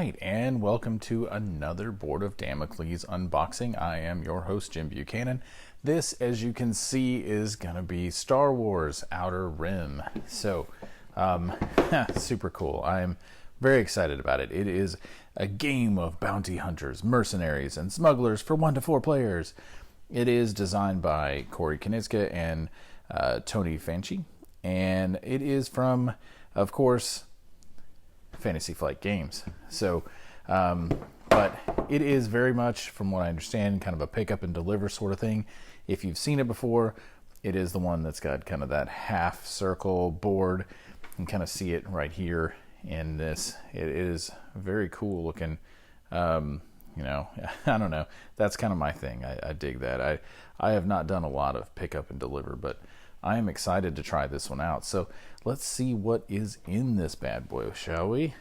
right, and welcome to another Board of Damocles unboxing. I am your host, Jim Buchanan. This, as you can see, is going to be Star Wars Outer Rim. So, super cool. I'm very excited about it. It is a game of bounty hunters, mercenaries, and smugglers for 1 to 4 players. It is designed by Corey Konieczka and Tony Fanchi, and it is from, of course, Fantasy Flight Games. So, but it is very much, from what I understand, kind of a pick up and deliver sort of thing. If you've seen it before, it is the one that's got kind of that half circle board. You can kind of see it right here in this. It is very cool looking. You know, I don't know. That's kind of my thing. I dig that. I have not done a lot of pick up and deliver, but I am excited to try this one out. So let's see what is in this bad boy, shall we?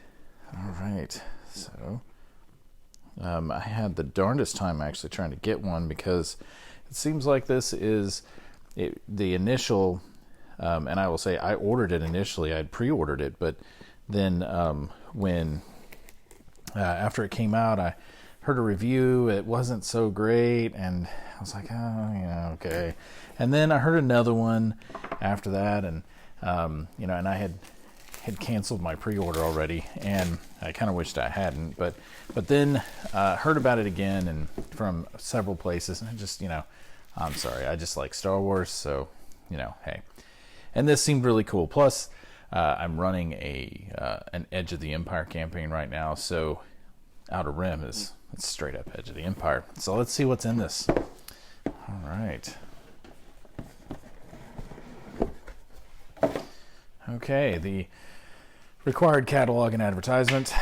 All right. So I had the darndest time actually trying to get one because it seems like this is the initial, and I will say I ordered it initially. I had pre-ordered it, but then when after it came out, I heard a review. It wasn't so great, and I was like, oh, yeah, okay. And then I heard another one after that, and you know, and I had canceled my pre-order already, and I kind of wished I hadn't. But then heard about it again, and from several places, and I just, you know, I'm sorry, I just like Star Wars, so you know, hey. And this seemed really cool. Plus, I'm running an Edge of the Empire campaign right now, so Outer Rim is it's straight up Edge of the Empire. So let's see what's in this. All right. Okay, the required catalog and advertisement.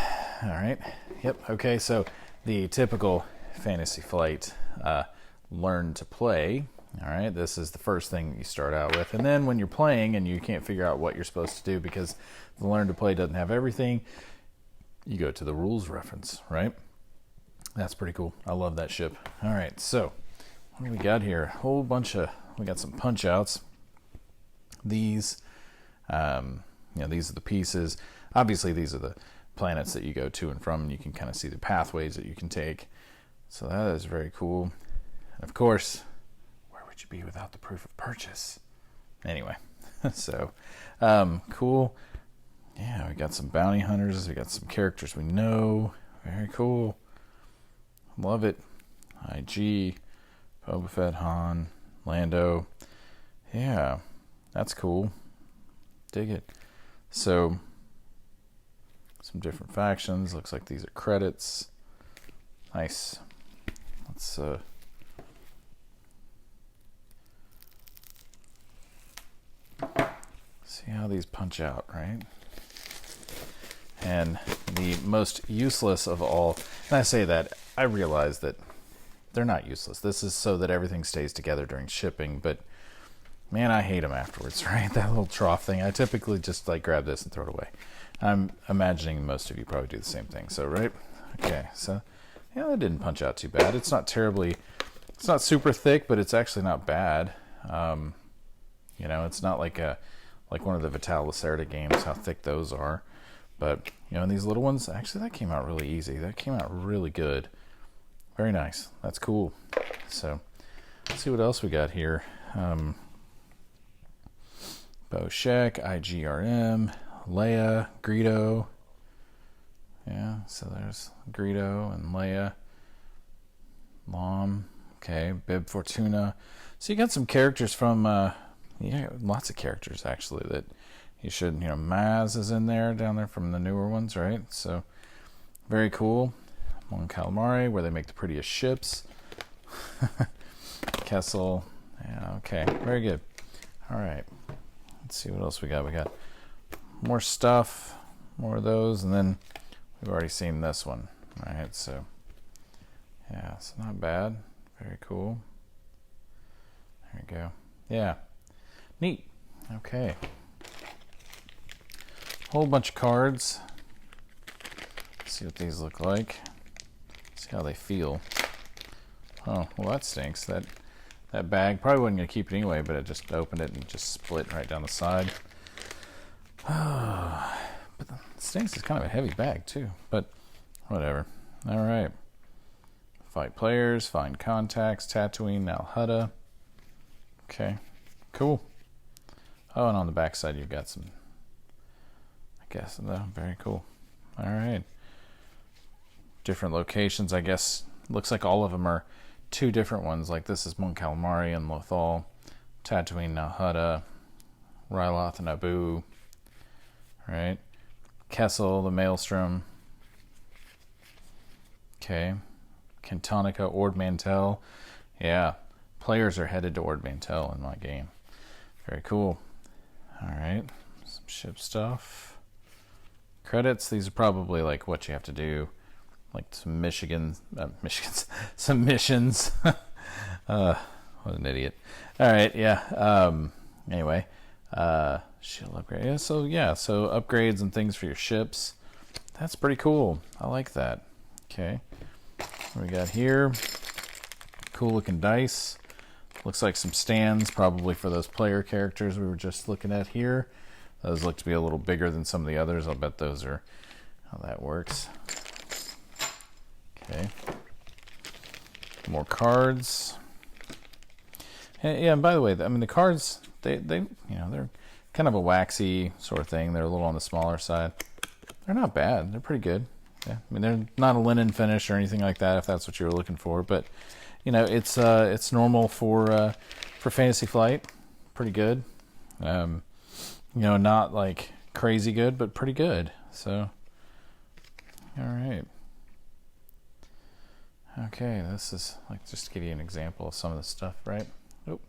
All right. Yep. Okay, so the typical Fantasy Flight learn to play. All right, this is the first thing you start out with. And then when you're playing and you can't figure out what you're supposed to do because the learn to play doesn't have everything, you go to the rules reference, right? That's pretty cool. I love that ship. All right, so what do we got here? A whole bunch of, we got some punch outs. These, you know, these are the pieces. Obviously, these are the planets that you go to and from, and you can kind of see the pathways that you can take. So that is very cool. And of course, where would you be without the proof of purchase? Anyway, so cool. Yeah, we got some bounty hunters. We got some characters we know. Very cool. Love it. IG, Boba Fett, Han, Lando. Yeah, that's cool. Dig it. So, some different factions. Looks like these are credits. Nice. Let's see how these punch out, right? And the most useless of all, and I say that, I realize that they're not useless. This is so that everything stays together during shipping, but man, I hate them afterwards, right? That little trough thing. I typically just like grab this and throw it away. I'm imagining most of you probably do the same thing, so right? Okay, so yeah, that didn't punch out too bad. It's not terribly, it's not super thick, but it's actually not bad. You know, it's not like one of the Vital Lacerda games, how thick those are. But, you know, and these little ones, actually, that came out really easy. That came out really good. Very nice. That's cool. So, let's see what else we got here. Boshek, IGRM, Leia, Greedo. Yeah, so there's Greedo and Leia. Lom. Okay, Bib Fortuna. So you got some characters from, yeah, lots of characters, actually, that you should, you know, Maz is in there, down there from the newer ones, right? So, very cool. Mon Calamari, where they make the prettiest ships. Kessel. Yeah, okay. Very good. All right. Let's see what else we got. We got more stuff, more of those, and then we've already seen this one, right? So, yeah, it's not bad. Very cool. There you go. Yeah. Neat. Okay. Whole bunch of cards. Let's see what these look like. See how they feel. Oh, well, that stinks. That bag probably wasn't going to keep it anyway, but I just opened it and just split right down the side. But the stinks is kind of a heavy bag too. But Whatever. All right. Fight players, find contacts, Tatooine, now Hutta. Okay, cool. Oh, and on the back side you've got some, I guess, very cool. All right. Different locations, I guess. Looks like all of them are two different ones. Like this is Mon Calamari and Lothal, Tatooine, now Hutta, Ryloth and Naboo. Right. Kessel, the Maelstrom. Okay. Cantonica, Ord Mantell. Yeah. Players are headed to Ord Mantell in my game. Very cool. All right. Some ship stuff. Credits. These are probably like what you have to do. Like some some missions. What an idiot. All right. Yeah. Anyway. Shield upgrade. Yeah, so upgrades and things for your ships. That's pretty cool. I like that. Okay. What we got here? Cool looking dice. Looks like some stands, probably for those player characters we were just looking at here. Those look to be a little bigger than some of the others. I'll bet those are how that works. Okay. More cards. Yeah, and by the way, I mean the cards, they they're kind of a waxy sort of thing. They're a little on the smaller side. They're not bad. They're pretty good. Yeah, I mean they're not a linen finish or anything like that if that's what you were looking for, but it's normal for Fantasy Flight. Pretty good. Not like crazy good, but pretty good. So, all right. Okay, this is like just to give you an example of some of the stuff, right? Oh,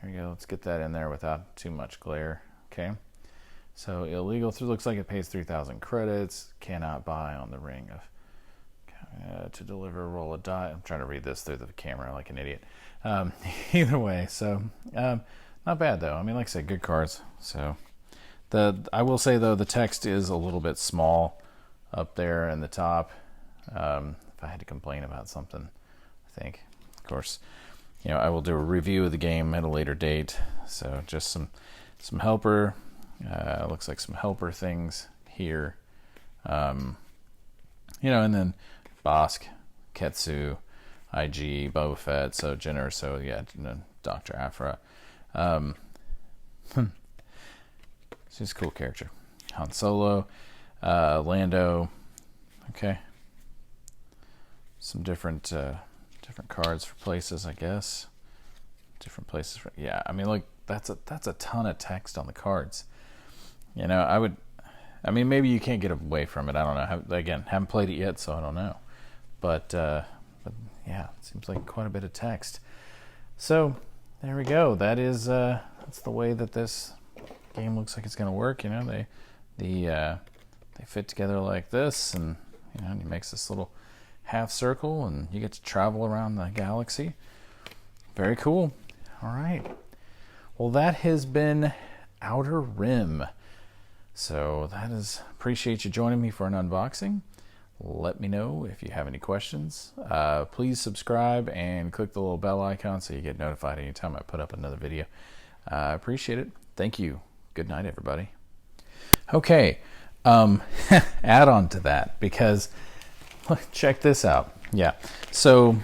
here we go. Let's get that in there without too much glare. Okay. So illegal through looks like it pays 3,000 credits. Cannot buy on the ring of to deliver a roll of die. I'm trying to read this through the camera like an idiot. Either way, so not bad though. I mean, like I said, good cards. So I will say though the text is a little bit small up there in the top. If I had to complain about something, I think, of course, I will do a review of the game at a later date. So just some helper. Looks like some helper things here. And then Bosk, Ketsu, IG, Boba Fett, so Jenner, so yeah, Dr. Aphra. She's a cool character. Han Solo, Lando. Okay. Some different cards for places, I guess. Different places for, yeah. I mean, like that's a ton of text on the cards. Maybe you can't get away from it. I don't know. Haven't played it yet, so I don't know. But yeah, it seems like quite a bit of text. So there we go. That's the way that this game looks like it's going to work. They fit together like this, and and he makes this little half circle, and you get to travel around the galaxy. Very cool. All right. Well, that has been Outer Rim. So appreciate you joining me for an unboxing. Let me know if you have any questions. Please subscribe and click the little bell icon so you get notified anytime I put up another video. I appreciate it. Thank you. Good night, everybody. Okay. Add on to that, because check this out. Yeah. So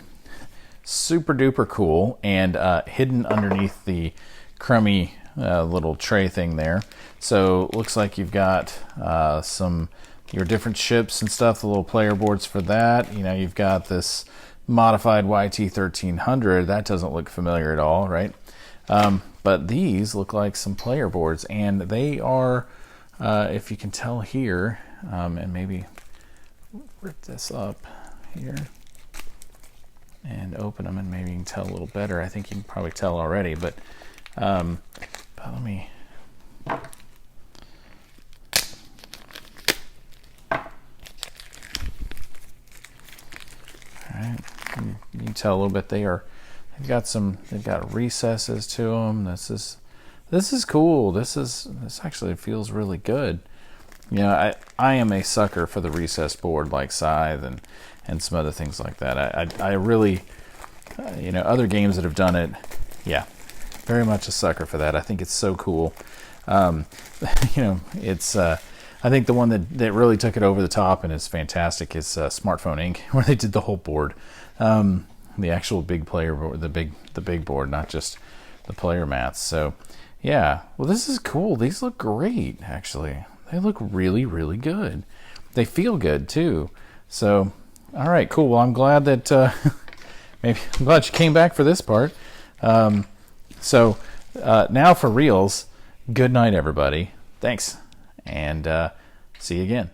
super duper cool, and hidden underneath the crummy little tray thing there. So looks like you've got your different ships and stuff, the little player boards for that. You've got this modified YT-1300. That doesn't look familiar at all, right? But these look like some player boards, and they are, if you can tell here, and maybe rip this up here and open them, and maybe you can tell a little better. I think you can probably tell already, but let me. All right, you can tell a little bit. They've got recesses to them. This is cool. This actually feels really good. I am a sucker for the recessed board like Scythe and some other things like that. I really, other games that have done it, yeah, very much a sucker for that. I think it's so cool. It's I think the one that really took it over the top and is fantastic is Smartphone Inc., where they did the whole board, the actual big player board, the big board, not just the player mats. So yeah, well, this is cool. These look great, actually. They look really, really good. They feel good too. So all right, cool. Well, I'm glad that I'm glad you came back for this part. So now for reals, good night, everybody. Thanks, and see you again.